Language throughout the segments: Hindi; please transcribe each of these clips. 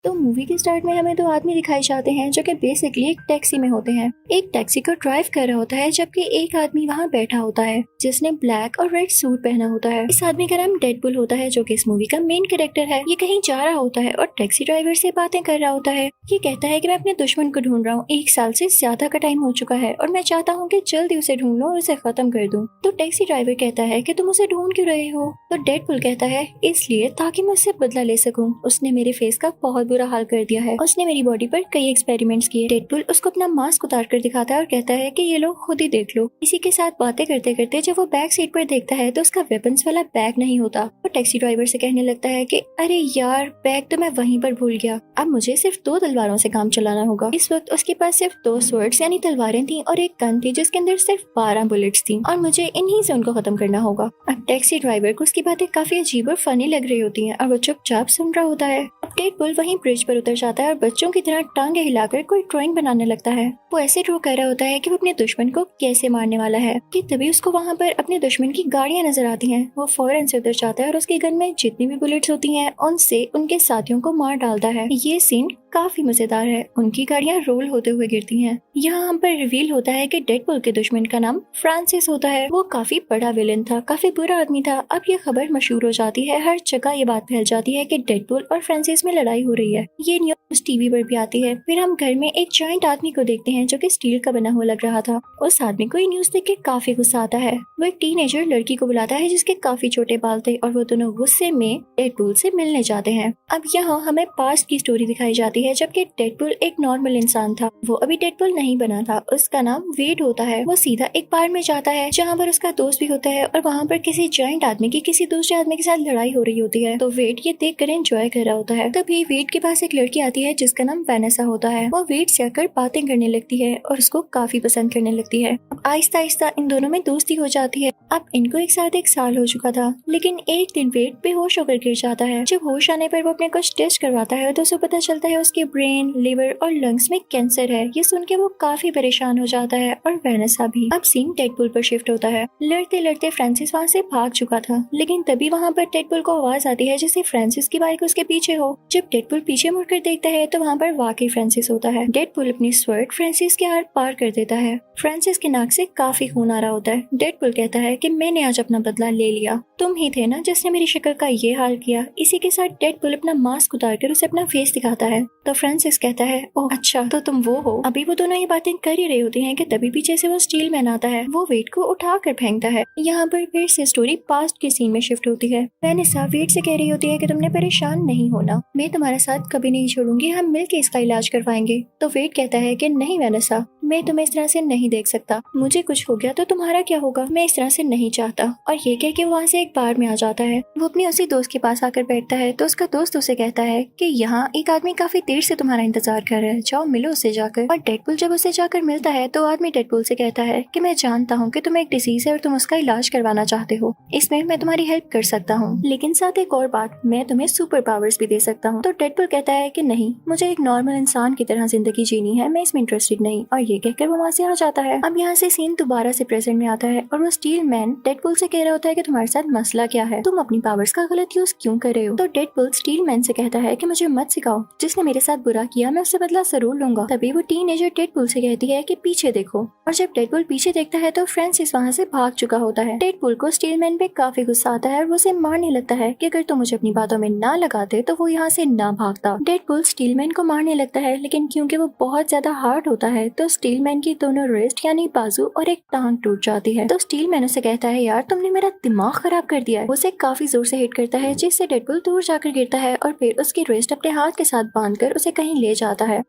तो मूवी के स्टार्ट में हमें दो आदमी दिखाई जाते हैं जो कि बेसिकली एक टैक्सी में होते हैं। एक टैक्सी को ड्राइव कर रहा होता है जबकि एक आदमी वहाँ बैठा होता है जिसने ब्लैक और रेड सूट पहना होता है। इस आदमी का नाम डेडपुल होता है जो कि इस मूवी का मेन कैरेक्टर है। ये कहीं जा रहा होता है और टैक्सी ड्राइवर से बातें कर रहा होता है। ये कहता है कि मैं अपने दुश्मन को ढूंढ रहा हूँ, 1 साल से ज्यादा का टाइम हो चुका है और मैं चाहता हूँ कि जल्दी उसे ढूंढ लूं और उसे खत्म कर दूं। तो टैक्सी ड्राइवर कहता है कि तुम उसे ढूंढ क्यों रहे हो? तो डेडपुल कहता है इसलिए ताकि मैं उससे बदला ले सकूं। उसने मेरे फेस का बहुत बुरा हाल कर दिया है। उसने मेरी बॉडी पर कई एक्सपेरिमेंट्स किए। डेडपुल उसको अपना मास्क उतार कर दिखाता है और कहता है कि ये लो खुद ही देख लो। इसी के साथ बातें करते करते जब वो बैक सीट पर देखता है तो उसका वेपन्स वाला बैग नहीं होता। वो टैक्सी ड्राइवर से कहने लगता है कि अरे यार बैग तो मैं वहीं पर भूल गया, अब मुझे सिर्फ 2 तलवारों से काम चलाना होगा। इस वक्त उसके पास सिर्फ 2 स्वर्ड्स यानी तलवारें थी और एक गन थी जिसके अंदर सिर्फ 12 बुलेट्स थी और मुझे इन्हीं से उनको खत्म करना होगा। अब टैक्सी ड्राइवर को उसकी बातें काफी अजीब और फनी लग रही होती हैं और वो चुपचाप सुन रहा होता है। अब डेडपुल वहीं ब्रिज पर उतर जाता है और बच्चों की तरह टांगे हिलाकर कोई ड्राइंग बनाने लगता है। वो ऐसे ड्रॉ कर रहा होता है कि वो अपने दुश्मन को कैसे मारने वाला है कि तभी उसको वहाँ पर अपने दुश्मन की गाड़ियाँ नजर आती हैं। वो फौरन से उतर जाता है और उसके गन में जितनी भी बुलेट्स होती हैं उनसे उनके साथियों को मार डालता है। ये सीन काफी मजेदार है। उनकी गाड़ियाँ रोल होते हुए गिरती हैं। यहाँ हम पर रिवील होता है कि डेडपुल के दुश्मन का नाम फ्रांसिस होता है। वो काफी बड़ा विलेन था, काफी बुरा आदमी था। अब ये खबर मशहूर हो जाती है, हर जगह ये बात फैल जाती है कि डेडपुल और फ्रांसिस में लड़ाई हो रही है। ये न्यूज टीवी पर भी आती है। फिर हम घर में एक जॉइंट आदमी को देखते हैं जो कि स्टील का बना हुआ लग रहा था। उस आदमी को ये न्यूज देख के काफी गुस्सा आता है। वो एक टीनेजर लड़की को बुलाता है जिसके काफी छोटे बाल थे और वो दोनों गुस्से में डेडपुल से मिलने जाते हैं। अब यहाँ हमें पास्ट की स्टोरी दिखाई जाती है जबकि डेडपुल एक नॉर्मल इंसान था। वो अभी डेडपुल नहीं बना था। उसका नाम वेड होता है। वो सीधा एक बार में जाता है जहाँ पर उसका दोस्त भी होता है और वहाँ पर किसी जॉइंट आदमी की किसी दूसरे आदमी के साथ लड़ाई हो रही होती है। तो वेड ये देख कर एंजॉय कर रहा होता है। तभी वेड के पास एक लड़की आती है जिसका नाम वेनेसा होता है। वो वेड से आकर बातें करने लगती है और उसको काफी पसंद करने लगती है। अब आहिस्ता आहिस्ता इन दोनों में दोस्ती हो जाती है। अब इनको एक साथ 1 साल हो चुका था, लेकिन एक दिन वेड बेहोश होकर गिर जाता है। जब होश आने पर वो अपने कुछ टेस्ट करवाता है तो उसे पता चलता है उसके ब्रेन, लिवर और लंग्स में कैंसर है। ये सुन के वो काफी परेशान हो जाता है और वेनेसा भी। अब सीन डेडपुल पर शिफ्ट होता है। लड़ते लड़ते फ्रांसिस वहाँ से भाग चुका था, लेकिन तभी वहाँ पर डेडपुल को आवाज आती है जैसे फ्रांसिस की बाइक उसके पीछे हो। जब डेडपुल पीछे मुड़कर देखता है तो वहाँ पर वाकई फ्रांसिस होता है। डेडपुल अपनी स्वर्ड फ्रांसिस के हाथ पार कर देता है। फ्रांसिस के नाक से काफी खून आ रहा होता है। डेडपुल कहता है कि मैंने आज अपना बदला ले लिया, तुम ही थे ना जिसने मेरी शक्ल का ये हाल किया। इसी के साथ डेडपुल अपना मास्क उतार कर उसे अपना फेस दिखाता है। तो फ्रांसिस कहता है ओह अच्छा तो तुम वो हो। अभी वो दोनों ये बातें कर ही रही होती हैं कि तभी पीछे से वो स्टील मैन आता है। वो वेड को उठा कर फेंकता है। यहाँ पर फिर से स्टोरी पास्ट के सीन में शिफ्ट होती है। वेनेसा वेड से कह रही होती है कि तुमने परेशान नहीं होना, मैं तुम्हारा साथ कभी नहीं छोड़ूंगी, हम मिलकर इसका इलाज करवाएंगे। तो वेड कहता है कि नहीं वेनेसा, मैं तुम्हें इस तरह से नहीं देख सकता, मुझे कुछ हो गया तो तुम्हारा क्या होगा, मैं इस तरह से नहीं चाहता। और ये कह के वहाँ से एक बार में आ जाता है। वो अपने उसी दोस्त के पास आकर बैठता है तो उसका दोस्त उसे कहता है कि यहाँ एक आदमी काफी देर से तुम्हारा इंतजार कर रहा है, जाओ मिलो उससे जाकर। और डेडपुल जब उसे जाकर मिलता है तो आदमी डेडपुल से कहता है कि मैं जानता हूँ कि तुम्हें एक डिजीज है और तुम उसका इलाज करवाना चाहते हो, इसमें मैं तुम्हारी हेल्प कर सकता हूँ, लेकिन साथ एक और बात, मैं तुम्हें सुपर पावर्स भी दे सकता हूँ। तो डेडपुल कहता है कि नहीं, मुझे एक नॉर्मल इंसान की तरह जिंदगी जीनी है, मैं इसमें इंटरेस्टेड नहीं। और ये कहकर वो वहाँ से आ जाता है। अब यहाँ से सीन दोबारा से प्रेजेंट में आता है और वो स्टील मैन डेडपुल से कह रहा होता है कि तुम्हारे साथ मसला क्या है, तुम अपनी पावर्स का गलत यूज क्यों कर रहे हो। तो डेडपुल स्टील मैन से कहता है कि मुझे मत सिखाओ, जिसने मेरे साथ बुरा किया मैं उससे बदला जरूर लूंगा। तभी वो टीनेजर डेडपुल से कहती है कि पीछे देखो। और जब डेडपुल पीछे देखता है तो फ्रांसिस वहाँ से भाग चुका होता है। डेडपुल को स्टील मैन पे काफी गुस्सा आता है और वो उसे मारने लगता है कि अगर तुम मुझे अपनी बातों में ना लगाते तो वो यहाँ से ना भागता। डेडपुल स्टील मैन को मारने लगता है, लेकिन क्योंकि वो बहुत ज्यादा हार्ड होता है तो स्टील मैन की दोनों रिस्ट यानी बाजू और एक टांग टूट जाती है। तो स्टील मैन उसे कहता है यार तुमने मेरा दिमाग खराब कर दिया है। उसे काफी जोर से हिट करता है जिससे डेडपुल दूर जाकर गिरता है और फिर उसकी रिस्ट अपने हाथ के साथ बांधकर उसे कहीं ले जाता है।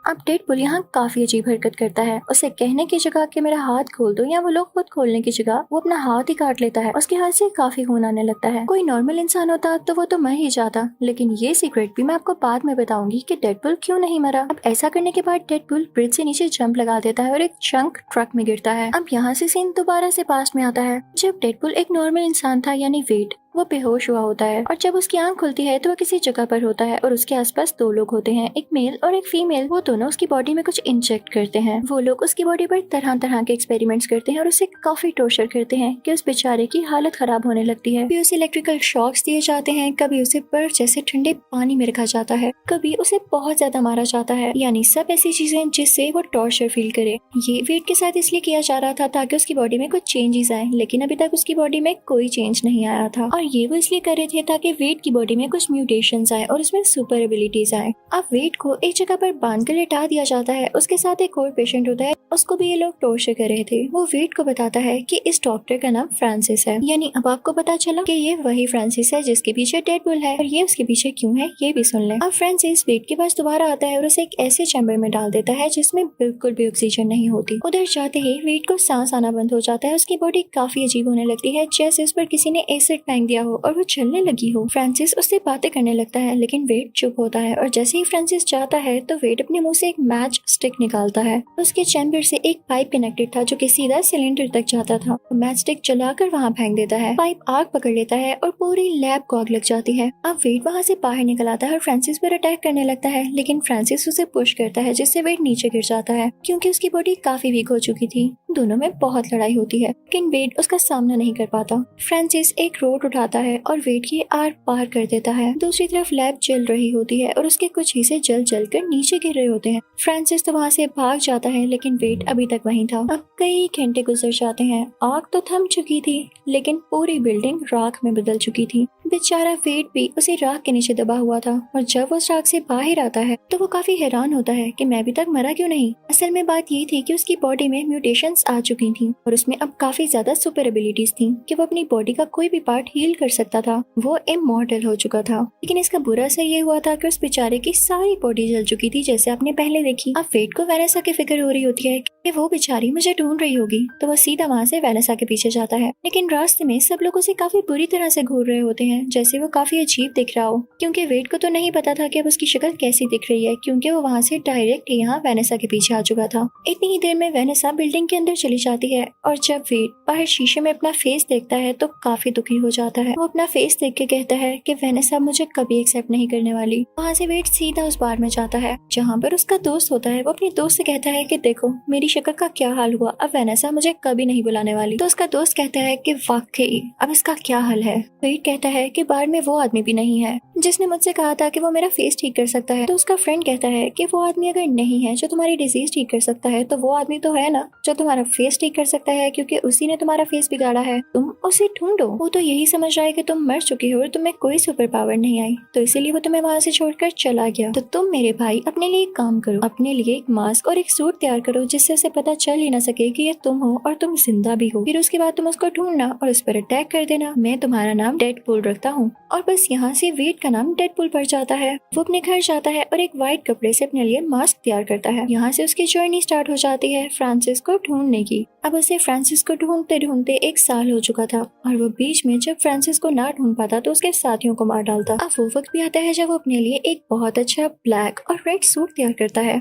अब डेडपुल यहाँ काफी अजीब हरकत करता है। उसे कहने की जगह कि मेरा हाथ खोल दो या वो लोग खुद खोलने की जगह वो अपना हाथ ही काट लेता है। उसके हाथ से काफी खून आने लगता है। कोई नॉर्मल इंसान होता तो वो तो मर ही जाता, लेकिन ये सीक्रेट भी मैं आपको बाद में बताऊंगी कि डेडपुल क्यों नहीं मरा। अब ऐसा करने के बाद डेडपुल ब्रिज से नीचे जंप लगा देता है और एक चंक ट्रक में गिरता है। अब यहाँ से सीन दोबारा से पास में आता है जब डेडपुल एक नॉर्मल इंसान था यानी वेड। वो बेहोश हुआ होता है और जब उसकी आंख खुलती है तो वो किसी जगह पर होता है और उसके आसपास दो लोग होते हैं, एक मेल और एक फीमेल। वो दोनों उसकी बॉडी में कुछ इंजेक्ट करते हैं। वो लोग उसकी बॉडी पर तरह तरह के एक्सपेरिमेंट्स करते हैं और उसे काफी टॉर्चर करते हैं कि उस बेचारे की हालत खराब होने लगती है। कभी उसे इलेक्ट्रिकल शॉक्स दिए जाते हैं, कभी उसे बर्फ जैसे ठंडे पानी में रखा जाता है, कभी उसे बहुत ज्यादा मारा जाता है, यानी सब ऐसी चीजें जिससे वो टॉर्चर फील करे। ये वेट के साथ इसलिए किया जा रहा था ताकि उसकी बॉडी में कुछ चेंजेस आए, लेकिन अभी तक उसकी बॉडी में कोई चेंज नहीं आया था। और ये वो इसलिए कर रहे थे ताकि वेट की बॉडी में कुछ म्यूटेशंस आए और उसमें सुपर एबिलिटीज आए। अब वेट को एक जगह पर बांध कर लेटा दिया जाता है। उसके साथ एक और पेशेंट होता है, उसको भी ये लोग टॉर्चर कर रहे थे। वो वेट को बताता है कि इस डॉक्टर का नाम फ्रांसिस है। यानी अब आपको पता चला कि ये वही फ्रांसिस है जिसके पीछे डेडपुल है, और ये उसके पीछे क्यों है ये भी सुन लें। अब फ्रांसिस वेट के पास दोबारा आता है और उसे एक ऐसे चैम्बर में डाल देता है जिसमें बिल्कुल भी ऑक्सीजन नहीं होती। उधर जाते ही वेट को सांस आना बंद हो जाता है। उसकी बॉडी काफी अजीब होने लगती है, जैसे उस पर किसी ने एसिड फेंक दिया हो और वो चलने लगी हो। फ्रांसिस उससे बातें करने लगता है, लेकिन वेट चुप होता है। और जैसे ही फ्रांसिस जाता है तो वेट अपने मुंह से एक मैच स्टिक निकालता है। उसके चैम्बर से एक पाइप कनेक्टेड था जो कि सीधा सिलेंडर तक जाता था। मैच स्टिक जलाकर वहाँ फेंक देता है। पाइप आग पकड़ लेता है और पूरी लैब को आग लग जाती है। अब वेट वहाँ से बाहर निकल आता है और फ्रांसिस पर अटैक करने लगता है, लेकिन फ्रांसिस उसे पुश करता है जिससे वेट नीचे गिर जाता है क्योंकि उसकी बॉडी काफी वीक हो चुकी थी। दोनों में बहुत लड़ाई होती है, लेकिन वेट उसका सामना नहीं कर पाता। फ्रांसिस एक रोड उठाता है और वेट की आर पार कर देता है। दूसरी तरफ लैब जल रही होती है और उसके कुछ हिस्से जल कर नीचे गिर रहे होते हैं। फ्रांसिस तो वहाँ से भाग जाता है, लेकिन वेट अभी तक वहीं था। अब कई घंटे गुजर जाते हैं। आग तो थम चुकी थी, लेकिन पूरी बिल्डिंग राख में बदल चुकी थी। बेचारा वेट भी उसी राख के नीचे दबा हुआ था, और जब वो उस राख से बाहर आता है तो वो काफी हैरान होता है कि मैं अभी तक मरा क्यों नहीं। असल में बात ये थी कि उसकी बॉडी में म्यूटेशंस आ चुकी थी और उसमें अब काफी ज्यादा सुपर एबिलिटीज थी कि वो अपनी बॉडी का कोई भी पार्ट हील कर सकता था। वो इमॉर्टल हो चुका था, लेकिन इसका बुरा असर ये हुआ था कि उस बेचारे की सारी बॉडी जल चुकी थी, जैसे आपने पहले देखी। अब वेट को वेनेसा की फिक्र हो रही होती है कि वो बेचारी मुझे ढूंढ रही होगी, तो वो सीधा वहाँ से वेनेसा के पीछे जाता है। लेकिन रास्ते में सब लोग उसे काफी बुरी तरह से घूर रहे होते हैं, जैसे वो काफी अजीब दिख रहा हो, क्योंकि वेट को तो नहीं पता था कि अब उसकी शक्ल कैसी दिख रही है, क्योंकि वो वहाँ से डायरेक्ट यहाँ वेनेसा के पीछे आ चुका था। इतनी ही देर में वेनेसा बिल्डिंग के अंदर चली जाती है, और जब वेट बाहर शीशे में अपना फेस देखता है तो काफी दुखी हो जाता है। वो अपना फेस देख के कहता है कि वेनेसा मुझे कभी एक्सेप्ट नहीं करने वाली। वहाँ से वेट सीधा उस बार में जाता है जहाँ पर उसका दोस्त होता है। वो अपने दोस्त से कहता है कि देखो मेरी शक्ल का क्या हाल हुआ, अब वेनेसा मुझे कभी नहीं बुलाने वाली। तो उसका दोस्त कहता है कि वाकई अब इसका क्या हाल है। वेट कहता है कि बार में वो आदमी भी नहीं है जिसने मुझसे कहा था कि वो मेरा फेस ठीक कर सकता है। तो उसका फ्रेंड कहता है कि वो आदमी अगर नहीं है जो तुम्हारी डिजीज ठीक कर सकता है, तो वो आदमी तो है ना जो तुम्हारा फेस ठीक कर सकता है, क्योंकि उसी ने तुम्हारा फेस बिगाड़ा है। तुम उसे ढूंढो। वो तो यही समझ रहा है कि तुम मर चुकी हो और तुम्हें कोई सुपर पावर नहीं आई, तो इसीलिए वो तुम्हें वहाँ से छोड़कर चला गया। तो तुम मेरे भाई अपने लिए एक काम करो, अपने लिए एक मास्क और एक सूट तैयार करो जिससे उसे पता चल ही ना सके कि ये तुम हो और तुम जिंदा भी हो। फिर उसके बाद तुम उसको ढूंढना और उस पर अटैक कर देना। मैं तुम्हारा नाम डेडपुल रखता हूँ। और बस यहाँ से वेट का नाम डेडपुल पड़ जाता है। वो अपने घर जाता है और एक व्हाइट कपड़े से अपने लिए मास्क तैयार करता है। यहाँ से उसकी जर्नी स्टार्ट हो जाती है फ्रांसिस को ढूंढने की। अब उसे फ्रांसिस को ढूंढते ढूंढते 1 साल हो चुका था, और वो बीच में जब फ्रांसिस को ना ढूंढ पाता तो उसके साथियों को मार डालता। अब वो वक्त भी आता है जब वो अपने लिए एक बहुत अच्छा ब्लैक और रेड सूट तैयार करता है।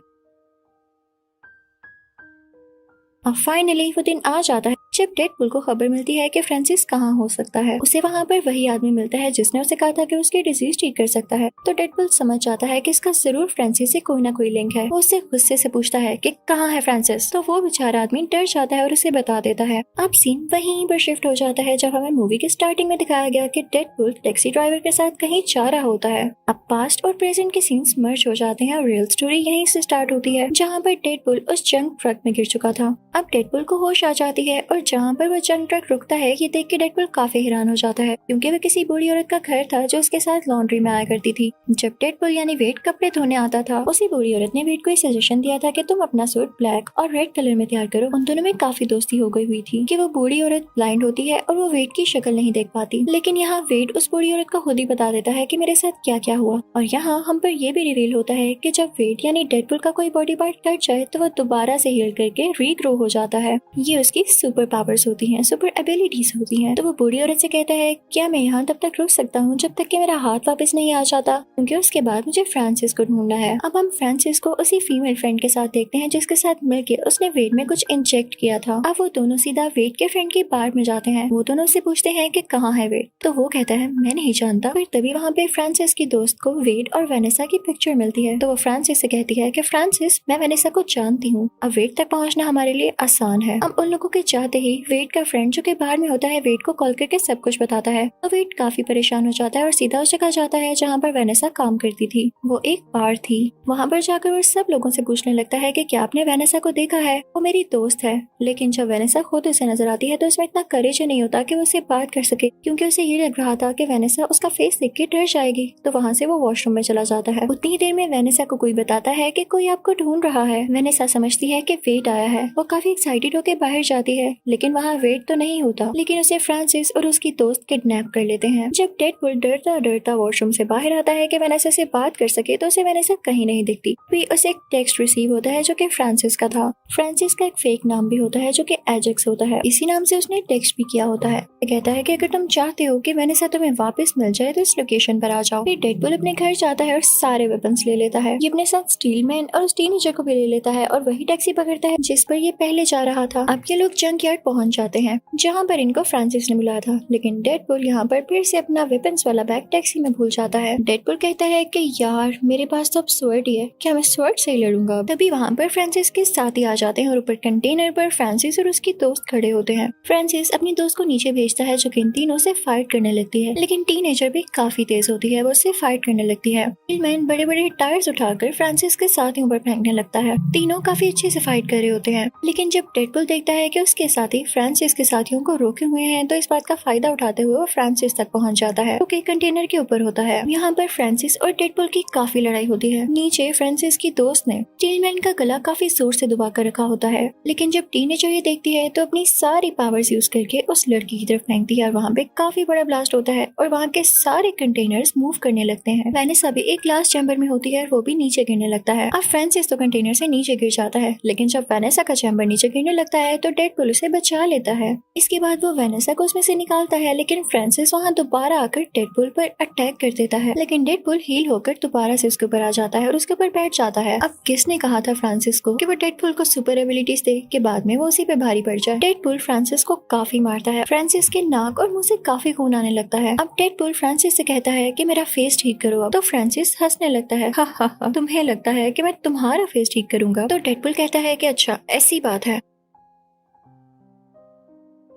और फाइनली वो दिन आ जाता है जब डेडपुल को खबर मिलती है कि फ्रांसिस कहाँ हो सकता है। उसे वहाँ पर वही आदमी मिलता है जिसने उसे कहा था कि उसकी डिजीज ठीक कर सकता है। तो डेडपुल समझ जाता है कि इसका जरूर फ्रांसिस से कोई ना कोई लिंक है। वो उससे गुस्से से पूछता है कि कहाँ है फ्रांसिस। तो वो बेचारा आदमी डर जाता है और उसे बता देता है। अब सीन वहीं पर शिफ्ट हो जाता है जब हमें मूवी के स्टार्टिंग में दिखाया गया कि डेडपुल टैक्सी ड्राइवर के साथ कहीं जा रहा होता है। अब पास्ट और प्रेजेंट के सीन्स मर्ज हो जाते हैं और रियल स्टोरी यहीं से स्टार्ट होती है जहाँ पर डेडपुल उस जंक ट्रक में गिर चुका था। अब डेडपुल को होश आ जाती है, और जहाँ पर वो जंक ट्रक रुकता है ये देख के डेडपुल काफी हैरान हो जाता है, क्योंकि वो किसी बूढ़ी औरत का घर था जो उसके साथ लॉन्ड्री में आया करती थी। जब डेडपुल यानी वेट कपड़े धोने आता था, उसी बूढ़ी औरत ने वेट को सजेशन दिया था कि तुम अपना सूट ब्लैक और रेड कलर में तैयार करो। उन दोनों में काफी दोस्ती हो गई हुई थी कि वो बूढ़ी औरत ब्लाइंड होती है और वो वेट की शक्ल नहीं देख पाती, लेकिन यहाँ वेट उस बूढ़ी औरत को खुद ही बता देता है कि मेरे साथ क्या क्या हुआ। और यहाँ हम पर यह भी रिवील होता है कि जब वेट यानी डेडपुल का कोई बॉडी पार्ट कट जाए तो वो दोबारा से हील करके रीग्रो हो जाता है। ये उसकी सुपर पावर्स होती हैं, सुपर एबिलिटीज होती हैं। तो वो बूढ़ी औरत से कहता है क्या मैं यहाँ तब तक रुक सकता हूँ जब तक कि मेरा हाथ वापस नहीं आ जाता, क्योंकि उसके बाद मुझे फ्रांसिस को ढूंढना है। अब हम फ्रांसिस को उसी फीमेल फ्रेंड के साथ देखते हैं जिसके साथ मिलकर उसने वेड में कुछ इंजेक्ट किया था। अब वो दोनों सीधा वेड के फ्रेंड की बार में जाते हैं। वो दोनों से पूछते हैं कि कहाँ है वेड, तो वो कहता है मैं नहीं जानता। फिर तभी वहाँ पे फ्रांसिस की दोस्त को वेड और वेनेसा की पिक्चर मिलती है। तो वो फ्रांसिस से कहती है कि फ्रांसिस मैं वेनेसा को जानती हूँ, अब वेड तक पहुँचना हमारे लिए आसान है। अब उन लोगों के चाहते ही वेड का फ्रेंड जो कि बाहर में होता है वेड को कॉल करके सब कुछ बताता है। तो वेड काफी परेशान हो जाता है और सीधा उस जगह जाता है जहाँ पर वेनेसा काम करती थी। वो एक बार थी। वहाँ पर जाकर वो सब लोगों से पूछने लगता है कि क्या आपने वेनेसा को देखा है, वो मेरी दोस्त है। लेकिन जब वेनेसा खुद उसे नजर आती है तो उसमें इतना करेज नहीं होता कि वो उससे बात कर सके, क्योंकि उसे ये लग रहा था कि वेनेसा उसका फेस देख के डर जाएगी। तो वहाँ से वो वॉशरूम में चला जाता है। उतनी ही देर में वेनेसा को कोई बताता है कि कोई आपको ढूंढ रहा है। वेनेसा समझती है कि वेड आया है। वो काफी एक्साइटेड होकर बाहर जाती है, लेकिन वहाँ वेड तो नहीं होता, लेकिन उसे फ्रांसिस और उसकी दोस्त किडनैप कर लेते हैं। जब डेडपूल डरता डरता वॉशरूम से बाहर आता है कि वेनेसा से बात कर सके, तो उसे वेनेसा कहीं नहीं दिखती। फिर उसे एक टेक्स्ट रिसीव होता है जो कि फ्रांसिस का था। फ्रांसिस का एक फेक नाम भी होता है जो कि एजेक्स होता है। इसी नाम से उसने टेक्स्ट भी किया होता है। कहता है कि अगर तुम चाहते हो कि वेनेसा तुम्हें वापस मिल जाए तो इस लोकेशन पर आ जाओ। फिर डेडपूल अपने घर जाता है और सारे वेपन्स ले लेता है। ये अपने साथ स्टीलमैन और उस टीनेजर को भी ले लेता है और वही टैक्सी पकड़ता है जिस पर ये पहले जा रहा था। अब ये लोग जंक यार्ड पहुंच जाते हैं जहाँ पर इनको फ्रांसिस ने बुलाया था, लेकिन डेडपूल यहाँ पर फिर से अपना वेपन्स वाला बैग टैक्सी में भूल जाता है। डेडपूल कहता है कि यार मेरे पास तो अब स्वॉर्ड ही है, क्या मैं स्वॉर्ड से ही लड़ूंगा। तभी वहाँ पर फ्रांसिस के साथी आ जाते हैं और ऊपर कंटेनर पर फ्रांसिस और उसकी दोस्त खड़े होते हैं। फ्रांसिस अपनी दोस्त को नीचे भेजता है जो कि इन तीनों से फाइट करने लगती है, लेकिन टीनेजर भी काफी तेज होती है, वो उससे फाइट करने लगती है। मैन बड़े बड़े टायर्स उठाकर फ्रांसिस के साथियों पर फेंकने लगता है। तीनों काफी अच्छे से फाइट कर रहे होते हैं, लेकिन जब डेडपूल देखता है कि उसके साथी फ्रांसिस के साथियों को रोके हुए हैं तो इस बात का फायदा उठाते हुए वो फ्रांसिस तक पहुंच जाता है, जो कंटेनर के ऊपर होता है। यहाँ पर फ्रांसिस और डेडपूल की काफी लड़ाई होती है। नीचे फ्रांसिस की दोस्त ने स्टीलमैन का गला काफी जोर से दबा कर रखा होता है, लेकिन जब टीनेजर ये देखती है तो अपनी सारी पावर्स यूज करके उस लड़की की तरफ फेंकती है और वहाँ पे काफी बड़ा ब्लास्ट होता है और वहाँ के सारे कंटेनर्स मूव करने लगते हैं। वेनेसा भी एक ग्लास चैम्बर में होती है, वो भी नीचे गिरने लगता है। अब फ्रांसिस तो कंटेनर से नीचे गिर जाता है, लेकिन जब वेनेसा का चैम्बर नीचे गिरने लगता है तो डेडपूल उसे बचा लेता है। इसके बाद वो वेनेसा को उसमें से निकालता है, लेकिन फ्रांसिस वहाँ दोबारा आकर डेडपूल पर अटैक कर देता है, लेकिन डेडपूल हील होकर दोबारा से उसके ऊपर आ जाता है और उसके ऊपर बैठ जाता है। अब किसने कहा था फ्रांसिस को कि वो डेडपूल को सुपर एबिलिटीज दे कि बाद में वो उसी पे भारी पड़ जाए। डेडपूल फ्रांसिस को काफी मारता है। फ्रांसिस के नाक और मुंह से काफी खून आने लगता है। अब डेडपूल फ्रांसिस से कहता है कि मेरा फेस ठीक करो। अब तो फ्रांसिस हंसने लगता है, हा हा हा, तुम्हें लगता है कि मैं तुम्हारा फेस ठीक करूंगा? तो डेडपूल कहता है कि अच्छा ऐसी बात है।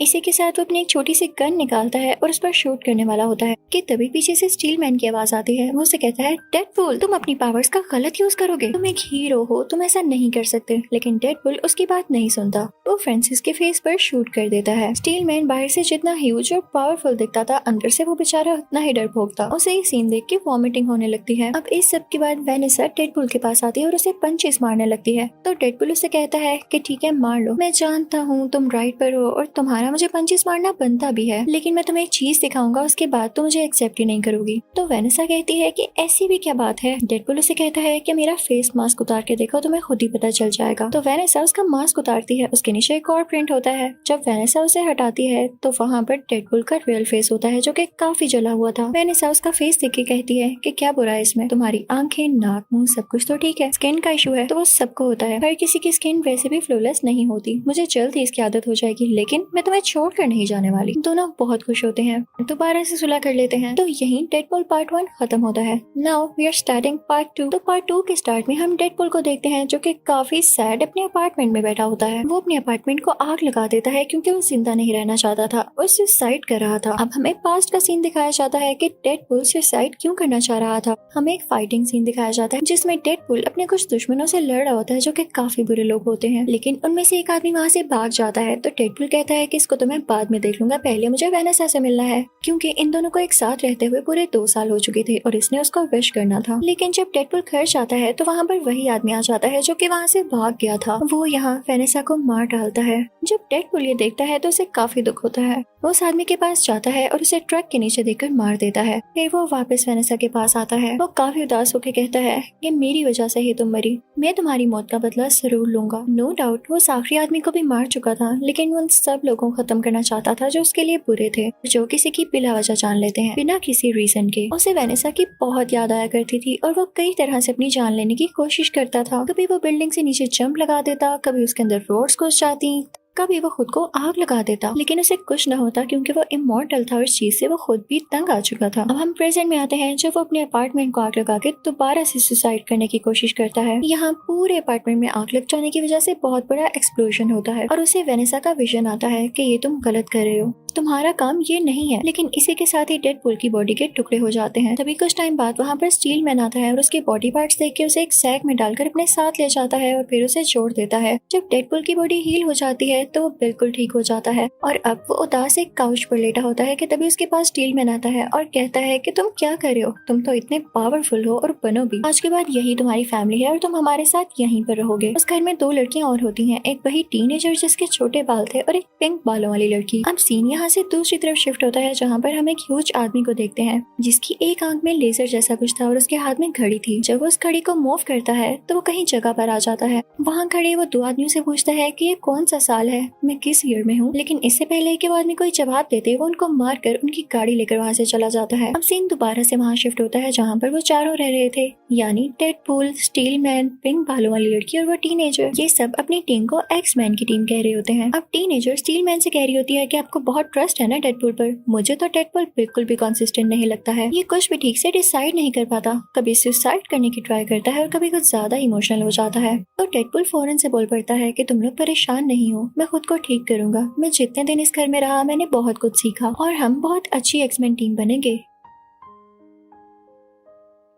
इसी के साथ वो अपनी एक छोटी सी गन निकालता है और उस पर शूट करने वाला होता है कि तभी पीछे से स्टीलमैन की आवाज आती है। वो उसे कहता है डेडपूल तुम अपनी पावर्स का गलत यूज करोगे, तुम एक हीरो हो, तुम ऐसा नहीं कर सकते। लेकिन डेडपूल उसकी बात नहीं सुनता, वो फ्रांसिस के फेस पर शूट कर देता है। स्टीलमैन बाहर से जितना ह्यूज और पावरफुल दिखता था, अंदर से वो बेचारा उतना ही डरपोक था। उसे ये सीन देख के वॉमिटिंग होने लगती है। अब इस सब के बाद वेनेसा डेडपूल के पास आती है और उसे पंचेस मारने लगती है। तो डेडपूल उसे कहता है कि ठीक है मार लो, मैं जानता हूँ तुम राइट पर हो और तुम्हारा मुझे पंचेस मारना बनता भी है, लेकिन मैं तुम्हें एक चीज दिखाऊंगा, उसके बाद तो मुझे एक्सेप्ट ही नहीं करोगी। तो वेनेसा कहती है कि ऐसी भी क्या बात है। डेडपूल उसे कहता है कि मेरा फेस मास्क उतार के देखो, तुम्हें खुद ही पता चल जाएगा। तो वेनेसा उसका मास्क उतारती है, उसके नीचे एक और प्रिंट होता है। जब वेनेसा उसे हटाती है तो वहाँ पर डेडपूल का रियल फेस होता है जो कि काफी जला हुआ था। वेनेसा उसका फेस देख के कहती है कि क्या बुरा है इसमें, तुम्हारी आंखें, नाक, मुंह सब कुछ तो ठीक है, स्किन का इशू है तो वो सबको होता है, हर किसी की स्किन वैसे भी फ्लॉलेस नहीं होती, मुझे जल्द ही इसकी आदत हो जाएगी, लेकिन मैं तुम्हें छोड़कर नहीं जाने वाली। दोनों बहुत खुश होते हैं, दोबारा से सुलह कर लेते हैं। तो यहीं डेडपूल पार्ट 1 खत्म होता है। Now we are starting part 2। तो पार्ट 2 के स्टार्ट में हम डेडपूल को देखते हैं जो कि काफी सैड अपने अपार्टमेंट में बैठा होता है। वो अपने अपार्टमेंट को आग लगा देता है क्योंकि वो जिंदा नहीं रहना चाहता था, वो सुसाइड कर रहा था। अब हमें पास्ट का सीन दिखाया जाता है कि डेडपूल सुसाइड क्यों करना चाह रहा था। हमें एक फाइटिंग सीन दिखाया जाता है जिसमें डेडपूल अपने कुछ दुश्मनों से लड़ रहा होता है जो कि काफी बुरे लोग होते हैं, लेकिन उनमें से एक आदमी वहाँ से भाग जाता है। तो डेडपूल कहता है कि इसको तो मैं बाद में देख लूंगा, पहले मुझे वेनेसा से मिलना है, क्योंकि इन दोनों को एक साथ रहते हुए पूरे 2 साल हो चुके थे और इसने उसको विश करना था। लेकिन जब डेडपूल घर जाता है तो वहाँ पर वही आदमी आ जाता है जो कि वहाँ से भाग गया था। वो यहाँ वेनेसा को मार डालता है। जब डेडपूल ये देखता है तो उसे काफी दुख होता है। वो उस आदमी के पास जाता है और उसे ट्रक के नीचे देकर मार देता है। फिर वो वापस वेनेसा के पास आता है। वो काफी उदास होकर कहता है कि मेरी वजह से ही तुम मरी, मैं तुम्हारी मौत का बदला जरूर लूंगा। नो डाउट वो उस आखिरी आदमी को भी मार चुका था, लेकिन उन सब लोगों लोगों को खत्म करना चाहता था जो उसके लिए बुरे थे, जो किसी की बिला वजह जान लेते हैं बिना किसी रीजन के। उसे वेनेसा की बहुत याद आया करती थी और वो कई तरह से अपनी जान लेने की कोशिश करता था। कभी वो बिल्डिंग से नीचे जंप लगा देता, कभी उसके अंदर रोड्स घुस जाती, कभी वो खुद को आग लगा देता, लेकिन उसे कुछ न होता क्योंकि वो इमॉर्टल था और इस चीज से वो खुद भी तंग आ चुका था। अब हम प्रेजेंट में आते हैं जब वो अपने अपार्टमेंट को आग लगा के दोबारा से सुसाइड करने की कोशिश करता है। यहाँ पूरे अपार्टमेंट में आग लग जाने की वजह से बहुत बड़ा एक्सप्लोजन होता है और उसे वेनेसा का विजन आता है कि ये तुम गलत कर रहे हो, तुम्हारा काम ये नहीं है। लेकिन इसी के साथ ही डेडपूल की बॉडी के टुकड़े हो जाते हैं। तभी कुछ टाइम बाद वहाँ पर स्टील मैन आता है और उसके बॉडी पार्ट्स देख के उसे एक सैक में डालकर अपने साथ ले जाता है और फिर उसे जोड़ देता है। जब डेडपूल की बॉडी हील हो जाती है तो वो बिल्कुल ठीक हो जाता है और अब वो उदास एक काउच पर लेटा होता है कि तभी उसके पास स्टील मैन आता है और कहता है कि तुम क्या कर रहे हो, तुम तो इतने पावरफुल हो और बनो भी। आज के बाद यही तुम्हारी फैमिली है और तुम हमारे साथ यहीं पर रहोगे। उस घर में 2 लड़कियां और होती हैं, एक वही टीनेजर जिसके छोटे बाल थे और एक पिंक बालों वाली लड़की। अब सीन यहाँ से दूसरी तरफ शिफ्ट होता है जहाँ पर हम एक ह्यूज आदमी को देखते हैं जिसकी एक आंख में लेजर जैसा कुछ था और उसके हाथ में घड़ी थी। जब वो उस घड़ी को मूव करता है तो वो कहीं जगह पर आ जाता है। वहाँ खड़े वो 2 आदमियों से पूछता है कि ये कौन सा साल है, मैं किस ईयर में हूँ। लेकिन इससे पहले कि वो आदमी कोई जवाब देते वो उनको मार कर उनकी गाड़ी लेकर वहाँ से चला जाता है। अब सीन दोबारा से वहाँ शिफ्ट होता है जहाँ पर वो चारों रह रहे थे, यानी डेडपूल, स्टील मैन, पिंक बालों वाली लड़की और वो टीनेजर। ये सब अपनी टीम को एक्स मैन की टीम कह रहे होते हैं। अब टीनेजर स्टील मैन से कह रही होती है कि आपको बहुत ट्रस्ट है ना डेडपूल पर, मुझे तो डेडपूल बिल्कुल भी कंसिस्टेंट नहीं लगता है, ये कुछ भी ठीक से डिसाइड नहीं कर पाता, कभी सुसाइड करने की ट्राई करता है और कभी कुछ ज्यादा इमोशनल हो जाता है। तो डेडपूल फौरन से बोल पड़ता है कि तुम लोग परेशान नहीं हो, मैं खुद को ठीक करूंगा, मैं जितने दिन इस घर में रहा मैंने बहुत कुछ सीखा और हम बहुत अच्छी एक्समैन टीम बनेंगे।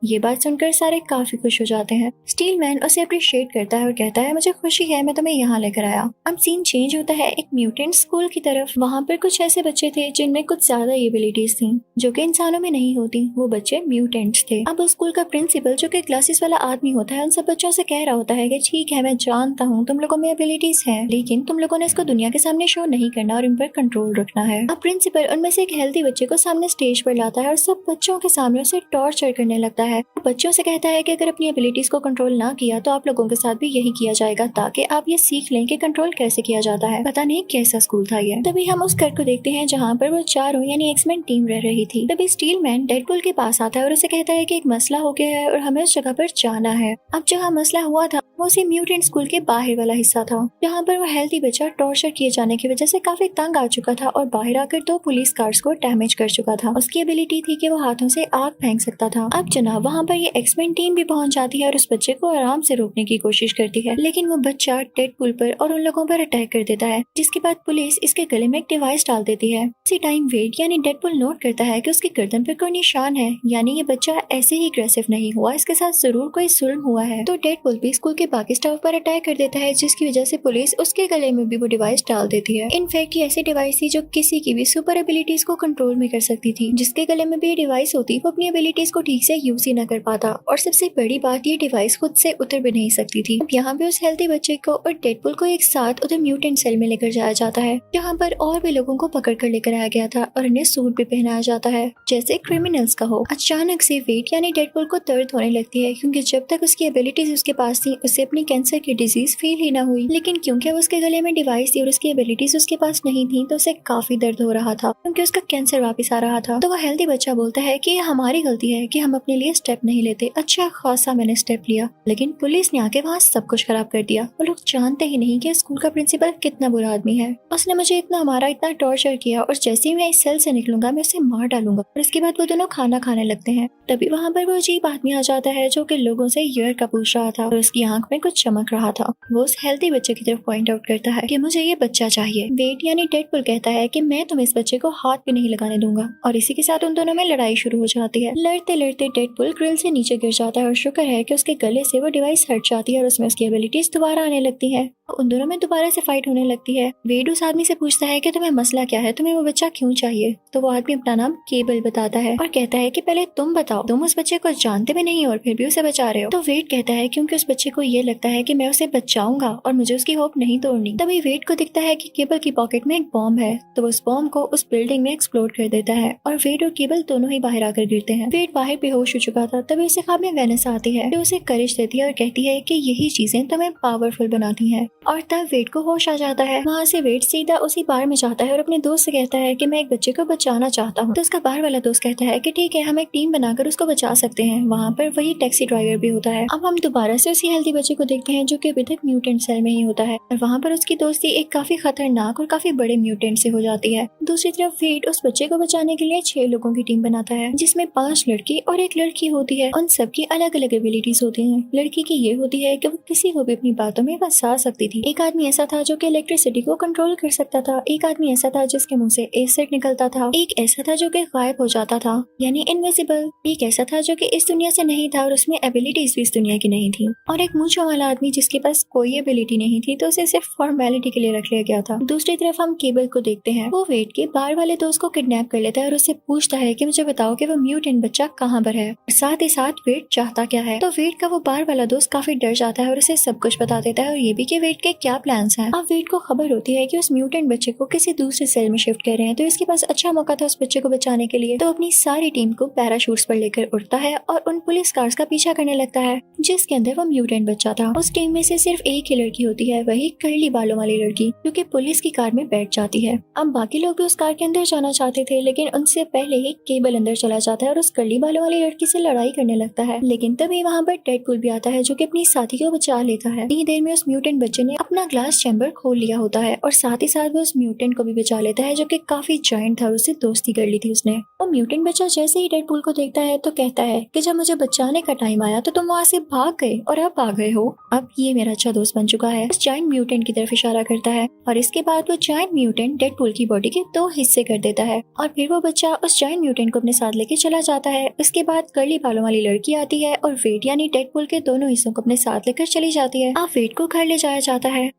ये बात सुनकर सारे काफी खुश हो जाते हैं। स्टील मैन उसे अप्रिशिएट करता है और कहता है मुझे खुशी है मैं तुम्हें यहाँ लेकर आया। अब सीन चेंज होता है एक म्यूटेंट स्कूल की तरफ। वहाँ पर कुछ ऐसे बच्चे थे जिनमें कुछ ज्यादा एबिलिटीज थी जो कि इंसानों में नहीं होती, वो बच्चे म्यूटेंट्स थे। अब उस स्कूल का प्रिंसिपल जो कि ग्लासेस वाला आदमी होता है उन सब बच्चों से कह रहा होता है कि ठीक है मैं जानता हूँ तुम लोगों में एबिलिटीज है, लेकिन तुम लोगों ने इसको दुनिया के सामने शो नहीं करना और इन पर कंट्रोल रखना है। अब प्रिंसिपल उनमें से एक हेल्दी बच्चे को सामने स्टेज पर लाता है और सब बच्चों के सामने उसे टॉर्चर करने लगता है। बच्चों से कहता है कि अगर अपनी एबिलिटीज को कंट्रोल ना किया तो आप लोगों के साथ भी यही किया जाएगा ताकि आप ये सीख लें कि कंट्रोल कैसे किया जाता है। पता नहीं कैसा स्कूल था ये। तभी हम उस घर को देखते हैं जहाँ पर वो चारों यानी एक्समैन टीम रह रही थी। तभी स्टील मैन डेडपूल के पास आता है और उसे कहता है कि एक मसला हो गया है और हमें उस जगह पर जाना है। अब जहाँ मसला हुआ था वो उसी म्यूटेंट स्कूल के बाहर वाला हिस्सा था जहाँ पर वो हेल्दी बच्चा टॉर्चर किए जाने की वजह से काफी तंग आ चुका था और बाहर आकर 2 पुलिस कार्स को डैमेज कर चुका था। उसकी एबिलिटी थी कि वो हाथों से आग फेंक सकता था। अब जनाब वहाँ पर ये एक्समैन टीम भी पहुंच जाती है और उस बच्चे को आराम से रोकने की कोशिश करती है, लेकिन वो बच्चा डेडपूल पर और उन लोगों पर अटैक कर देता है, जिसके बाद पुलिस इसके गले में एक डिवाइस डाल देती है। उसी टाइम वेड यानी डेडपूल नोट करता है कि उसकी गर्दन पर कोई निशान है, यानी ये बच्चा ऐसे ही अग्रेसिव नहीं हुआ, इसके साथ जरूर कोई जुल्म हुआ है। तो डेडपूल भी स्कूल के बाकी स्टाफ पर अटैक कर देता है, जिसकी वजह से पुलिस उसके गले में भी वो डिवाइस डाल देती है। इनफैक्ट ये ऐसी डिवाइस थी जो किसी की भी सुपर एबिलिटीज को कंट्रोल में कर सकती थी। जिसके गले में भी ये डिवाइस होती वो अपनी एबिलिटीज को ठीक से यूज ही न कर पाता और सबसे बड़ी बात ये डिवाइस खुद से उतर भी नहीं सकती थी। अब यहाँ पे उस हेल्दी बच्चे को और डेडपूल को एक साथ उधर म्यूटेंट सेल में लेकर जाया जाता है जहाँ पर और भी लोगों को पकड़ कर लेकर आया गया था और उन्हें सूट भी पहनाया जाता है जैसे क्रिमिनल्स का हो। अचानक से वेट यानी डेडपूल को दर्द होने लगती है क्योंकि जब तक उसकी एबिलिटीज उसके पास थी उसे अपनी कैंसर की डिजीज फील ही न हुई, लेकिन क्योंकि उसके गले में डिवाइस थी और उसकी एबिलिटीज उसके पास नहीं थी तो उसे काफी दर्द हो रहा था क्योंकि उसका कैंसर वापस आ रहा था। तो वह हेल्दी बच्चा बोलता है कि हमारी गलती है कि हम अपने लिए स्टेप नहीं लेते, अच्छा खासा मैंने स्टेप लिया लेकिन पुलिस ने आके वहाँ सब कुछ खराब कर दिया। वो लोग जानते ही नहीं कि स्कूल का प्रिंसिपल कितना बुरा आदमी है। उसने मुझे इतना मारा, इतना टॉर्चर किया और जैसे ही मैं इस सेल से निकलूंगा मैं उसे मार डालूंगा। और इसके बाद वो दोनों खाना खाने लगते हैं। तभी वहाँ पर वो अजीब आदमी आ जाता है जो कि लोगों से ईयर का पूछ रहा था और उसकी आंख में कुछ चमक रहा था। वो उस हेल्दी बच्चे की तरफ पॉइंट आउट करता है कि मुझे ये बच्चा चाहिए। वेट यानी डेडपूल कहता है कि मैं तुम्हें इस बच्चे को हाथ भी नहीं लगाने दूंगा और इसी के साथ उन दोनों में लड़ाई शुरू हो जाती है। लड़ते लड़ते डेडपूल ग्रिल से नीचे गिर जाता है और शुक्र है कि उसके गले से वो डिवाइस हट जाती है और उसमें उसकी एबिलिटीज दोबारा आने लगती है। उन दोनों में दोबारा से फाइट होने लगती है। वेड उस आदमी से पूछता है कि तुम्हें मसला क्या है, तुम्हें वो बच्चा क्यों चाहिए। तो वो आदमी अपना नाम केबल बताता है और कहता है कि पहले तुम बताओ, तुम उस बच्चे को जानते भी नहीं और फिर भी उसे बचा रहे हो। तो वेड कहता है क्योंकि उस बच्चे को ये लगता है कि मैं उसे बचाऊंगा और मुझे उसकी होप नहीं तोड़नी। तभी वेड को दिखता है कि केबल की पॉकेट में एक बॉम्ब है, तो वो उस बॉम्ब को उस बिल्डिंग में एक्सप्लोड कर देता है और वेड और केबल दोनों ही बाहर आकर गिरते हैं। वेड बाहर बेहोश हो चुका था। तभी उसे ख्वाब में वेनेसा आती है जो उसे करेज देती है और कहती है कि यही चीजें तुम्हें पावरफुल बनाती हैं। और तब वेड को होश आ जाता है। वहाँ से वेड सीधा उसी बार में जाता है और अपने दोस्त से कहता है कि मैं एक बच्चे को बचाना चाहता हूँ। तो उसका बार वाला दोस्त कहता है कि ठीक है, हम एक टीम बनाकर उसको बचा सकते हैं। वहाँ पर वही टैक्सी ड्राइवर भी होता है। अब हम दोबारा से उसी हेल्दी बच्चे को देखते हैं जो कि अभी तक म्यूटेंट सेल में ही होता है और वहाँ पर उसकी दोस्ती एक काफी खतरनाक और काफी बड़े म्यूटेंट से हो जाती है। दूसरी तरफ वेड उस बच्चे को बचाने के लिए 6 लोगों की टीम बनाता है जिसमें 5 लड़की और एक लड़की होती है। उन सबकी अलग अलग एबिलिटीज होती हैं। लड़की की ये होती है कि वो किसी को भी अपनी बातों में फंसा सकती थी। एक आदमी ऐसा था जो कि इलेक्ट्रिसिटी को कंट्रोल कर सकता था। एक आदमी ऐसा था जिसके मुंह से एसिड निकलता था। एक ऐसा था जो कि गायब हो जाता था यानी इनविजिबल। एक ऐसा था जो कि इस दुनिया से नहीं था और उसमें एबिलिटीज भी इस दुनिया की नहीं थी। और एक मूंछों वाला आदमी जिसके पास कोई एबिलिटी नहीं थी तो उसे सिर्फ फॉर्मेलिटी के लिए रख लिया गया था। दूसरी तरफ हम केबल को देखते हैं। वो वेड के बार वाले दोस्त को किडनैप कर लेता है और उससे पूछता है कि मुझे बताओ कि वो म्यूटेंट बच्चा कहाँ पर है, साथ ही साथ वेड चाहता क्या है। तो वेड का वो बार वाला दोस्त काफी डर जाता है और उसे सब कुछ बता देता है और ये भी कि वेड के क्या प्लान्स हैं। अब वेड को खबर होती है कि उस म्यूटेंट बच्चे को किसी दूसरे सेल में शिफ्ट कर रहे हैं तो इसके पास अच्छा मौका था उस बच्चे को बचाने के लिए। तो अपनी सारी टीम को पैराशूट्स पर लेकर उड़ता है और उन पुलिस कार्स का पीछा करने लगता है जिसके अंदर वो म्यूटेंट बच्चा था। उस टीम में से सिर्फ एक ही लड़की होती है, वही कर्ली बालों वाली लड़की जो कि पुलिस की कार में बैठ जाती है। अब बाकी लोग भी उस कार के अंदर जाना चाहते थे लेकिन उनसे पहले ही केबल अंदर चला जाता है और उस कर्ली बालों वाली लड़की से लड़ाई करने लगता है। लेकिन तभी वहाँ पर डेडपूल भी आता है जो कि अपनी साथी को बचा लेता है। इतनी देर में उस म्यूटेंट बच्चे ने अपना ग्लास चैम्बर खोल लिया होता है और साथ ही साथ वो उस म्यूटेंट को भी बचा लेता है जो कि काफी जायंट था और उससे दोस्ती कर ली थी उसने। वो म्यूटेंट बच्चा जैसे ही डेडपूल को देखता है तो कहता है कि जब मुझे बचाने का टाइम आया तो तुम वहाँ से भाग गए और अब आ गए हो। अब ये मेरा अच्छा दोस्त बन चुका है। उस जायंट म्यूटेंट की तरफ इशारा करता है और इसके बाद वो जायंट म्यूटेंट डेडपूल की बॉडी के 2 हिस्से कर देता है और फिर वो बच्चा उस जायंट म्यूटेंट को अपने साथ लेके चला जाता है। उसके बाद कर्ली बालों वाली लड़की आती है और वेड यानी डेडपूल के दोनों हिस्सों को अपने साथ लेकर चली जाती है। अब वेड को घर ले जाया जाता है।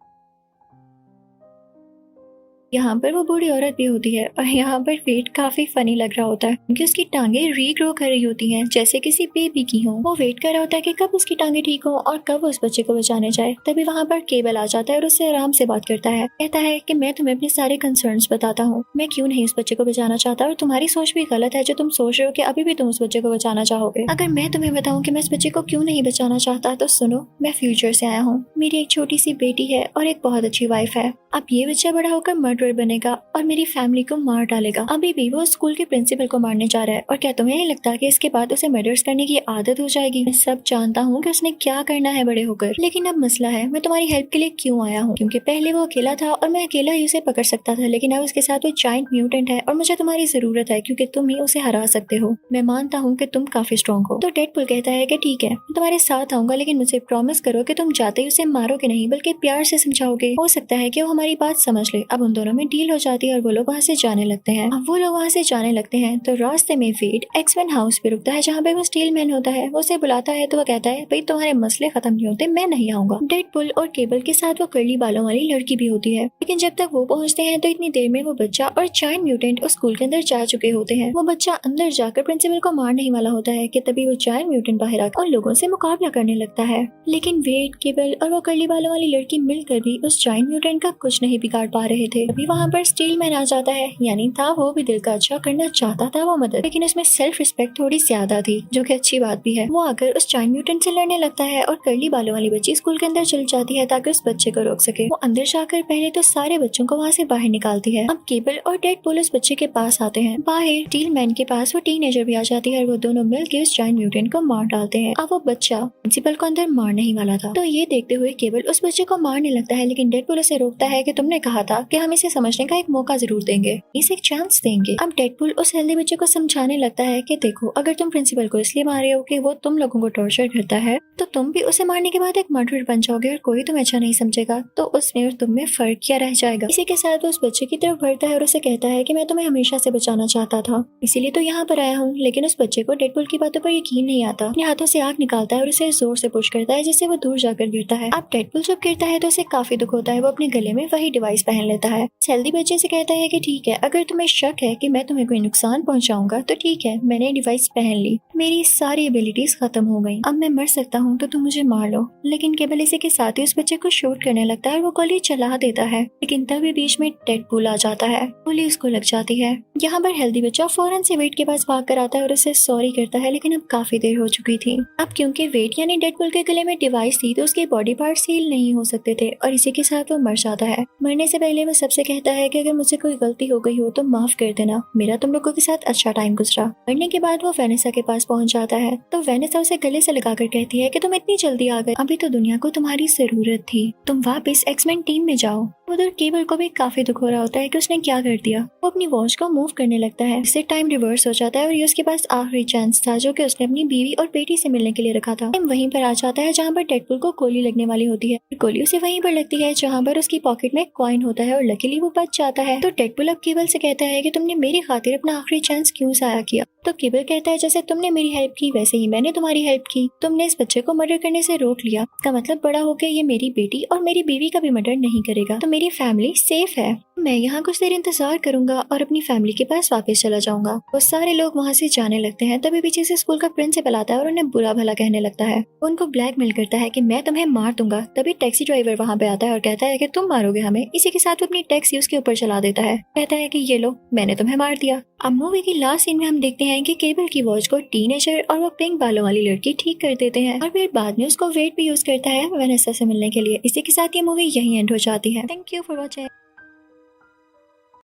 यहाँ पर वो बूढ़ी औरत भी होती है और यहाँ पर वेड काफी फनी लग रहा होता है क्योंकि उसकी टांगे रीग्रो कर रही होती हैं जैसे किसी बेबी की हो। वो वेट कर रहा होता है कि कब उसकी टांगे ठीक हो और कब वो उस बच्चे को बचाने जाए। तभी वहाँ पर केबल आ जाता है और उससे आराम से बात करता है। कहता है कि मैं तुम्हें अपने सारे कंसर्न्स बताता हूँ, मैं क्यों नहीं उस बच्चे को बचाना चाहता और तुम्हारी सोच भी गलत है जो तुम सोच रहे हो कि अभी भी तुम उस बच्चे को बचाना चाहोगे। अगर मैं तुम्हें बताऊँ कि मैं इस बच्चे को क्यों नहीं बचाना चाहता तो सुनो, मैं फ्यूचर से आया हूँ। मेरी एक छोटी सी बेटी है और एक बहुत अच्छी वाइफ है। अब ये बच्चा बड़ा होकर मर्डरर बनेगा और मेरी फैमिली को मार डालेगा। अभी भी वो स्कूल के प्रिंसिपल को मारने जा रहा है और क्या तुम्हें नहीं लगता कि इसके बाद उसे मर्डर्स करने की आदत हो जाएगी? मैं सब जानता हूँ कि उसने क्या करना है बड़े होकर, लेकिन अब मसला है मैं तुम्हारी हेल्प के लिए क्यों आया हूँ। क्योंकि पहले वो अकेला था और मैं अकेला ही उसे पकड़ सकता था, लेकिन अब उसके साथ वो जायंट म्यूटेंट है और मुझे तुम्हारी जरूरत है क्योंकि तुम ही उसे हरा सकते हो। मैं मानता हूँ कि तुम काफी स्ट्रॉन्ग हो। तो डेडपूल कहता है कि ठीक है, मैं तुम्हारे साथ आऊंगा, लेकिन मुझे प्रॉमिस करो कि तुम जाते ही उसे मारोगे नहीं बल्कि प्यार से समझाओगे। हो सकता है कि वो हमारी बात समझ ले। अब उन दोनों में डील हो जाती है और वो लोग वहाँ से जाने लगते हैं। अब वो लोग वहाँ से जाने लगते हैं तो रास्ते में वेड एक्समैन हाउस पे रुकता है जहाँ पे वो स्टील मैन होता है। वो उसे बुलाता है तो वो कहता है भाई तुम्हारे मसले खत्म नहीं होते, मैं नहीं आऊंगा। डेडपूल और केबल के साथ वो कर्ली बालों वाली लड़की भी होती है, लेकिन जब तक वो पहुँचते हैं तो इतनी देर में वो बच्चा और जायंट म्यूटेंट उस स्कूल के अंदर जा चुके होते हैं। वो बच्चा अंदर जाकर प्रिंसिपल को मारने ही वाला होता है कि तभी वो जायंट म्यूटेंट बाहर आकर उन लोगों से मुकाबला करने लगता है। लेकिन वेड, केबल और वो कर्ली बालों वाली लड़की मिलकर भी उस जायंट म्यूटेंट का कुछ नहीं बिगाड़ पा रहे थे। अभी वहाँ पर स्टील मैन आ जाता है, यानी था वो भी दिल का अच्छा करना चाहता था वो मदद, लेकिन उसमें सेल्फ रिस्पेक्ट थोड़ी ज्यादा थी जो कि अच्छी बात भी है। वो आकर उस जायंट म्यूटेंट से लड़ने लगता है और कर्ली बालों वाली बच्ची स्कूल के अंदर चली जाती है ताकि उस बच्चे को रोक सके। वो अंदर जाकर पहले तो सारे बच्चों को वहाँ से बाहर निकालती है। अब केबल और डेडपूल उस बच्चे के पास आते हैं। बाहर स्टील मैन के पास वो टीनेजर भी आ जाती है और वो दोनों मिलकर उस जायंट म्यूटेंट को मार डालते हैं। अब वो बच्चा प्रिंसिपल को अंदर मारने ही वाला था, तो ये देखते हुए केबल उस बच्चे को मारने लगता है, लेकिन डेडपूल उसे रोकता है कि तुमने कहा था कि हम इसे समझने का एक मौका जरूर देंगे, इसे एक चांस देंगे। अब डेडपूल उस हेल्दी बच्चे को समझाने लगता है कि देखो, अगर तुम प्रिंसिपल को इसलिए मार रहे हो कि वो तुम लोगों को टॉर्चर करता है, तो तुम भी उसे मारने के बाद एक मर्डरर बन जाओगे और कोई तुम्हें अच्छा नहीं समझेगा, तो उसमें और तुम में फर्क क्या रह जाएगा। इसी के साथ वो उस बच्चे की तरफ बढ़ता है और उसे कहता है कि मैं तुम्हें हमेशा से बचाना चाहता था, इसीलिए तो यहाँ पर आया हूँ। लेकिन उस बच्चे को डेडपूल की बातों पर यकीन नहीं आता। अपने हाथों से आग निकालता है और उसे जोर से पुश करता है जिससे वो दूर जाकर गिरता है। अब डेडपूल जब गिरता है तो उसे काफी दुख होता है। वो अपने गले में वही डिवाइस पहन लेता है। हेल्दी बच्चे से कहता है कि ठीक है, अगर तुम्हें शक है कि मैं तुम्हें कोई नुकसान पहुंचाऊंगा तो ठीक है, मैंने डिवाइस पहन ली, मेरी सारी एबिलिटीज खत्म हो गई, अब मैं मर सकता हूँ तो तुम मुझे मार लो। लेकिन केबल इसी के साथ ही उस बच्चे को शूट करने लगता है और वो गोली चला देता है, लेकिन तभी बीच में डेडपूल आ जाता है, गोली उसको लग जाती है। यहाँ पर हेल्दी बच्चा फौरन से वेट के पास भाग कर आता है और उसे सॉरी करता है, लेकिन अब काफी देर हो चुकी थी। अब क्योंकि वेट यानी डेडपूल के गले में डिवाइस थी तो उसके बॉडी पार्ट हील नहीं हो सकते थे और इसी के साथ वो मर जाता है। मरने से पहले वो सबसे कहता है कि अगर मुझसे कोई गलती हो गई हो तो माफ कर देना, मेरा तुम लोगों के साथ अच्छा टाइम गुजरा। मरने के बाद वो वेनेसा के पास पहुंच जाता है तो वेनेसा उसे गले से लगाकर कहती है कि तुम इतनी जल्दी आ गए, अभी तो दुनिया को तुम्हारी जरूरत थी, तुम वापस एक्समैन टीम में जाओ। उधर केबल को भी काफी दुख हो रहा होता है कि उसने क्या कर दिया। वो अपनी वॉच को मूव करने लगता है, इससे टाइम रिवर्स हो जाता है और ये उसके पास आखिरी चांस था जो कि उसने अपनी बीवी और बेटी से मिलने के लिए रखा था। टाइम वहीं पर आ जाता है जहाँ पर डेडपूल को गोली लगने वाली होती है। गोली उसे वहीं पर लगती है जहाँ पर उसकी पॉकेट में कॉइन होता है और लकीली वो बच जाता है। तो डेडपूल अब केबल से कहता है कि तुमने मेरी खातिर अपना आखिरी चांस क्यों जाया किया। तो केबल कहता है जैसे तुमने मेरी हेल्प की वैसे ही मैंने तुम्हारी हेल्प की, तुमने इस बच्चे को मर्डर करने से रोक लिया, इसका मतलब बड़ा होकर ये मेरी बेटी और मेरी बीवी का भी मर्डर नहीं करेगा, तो मेरी फैमिली सेफ है। मैं यहाँ कुछ देर इंतजार करूंगा और अपनी फैमिली के पास वापस चला जाऊंगा। वो सारे लोग वहाँ से जाने लगते हैं, तभी पीछे से स्कूल का प्रिंसिपल आता है और उन्हें बुरा भला कहने लगता है। वो उनको ब्लैकमेल करता है कि मैं तुम्हें मार दूंगा। तभी टैक्सी ड्राइवर वहाँ पे आता है और कहता है कि तुम मारोगे हमें। इसी के साथ वो अपनी टैक्सी उसके ऊपर चला देता है, कहता है कि ये लो मैंने तुम्हें मार दिया। अब मूवी की लास्ट सीन में हम देखते हैं कि केबल की वॉच को टीनेजर और वो पिंक बालों वाली लड़की ठीक कर देते हैं और फिर बाद में उसको वेट भी यूज करता है वेनेसा से मिलने के लिए। इसी के साथ ये मूवी यही एंड हो जाती है। Thank you for watching.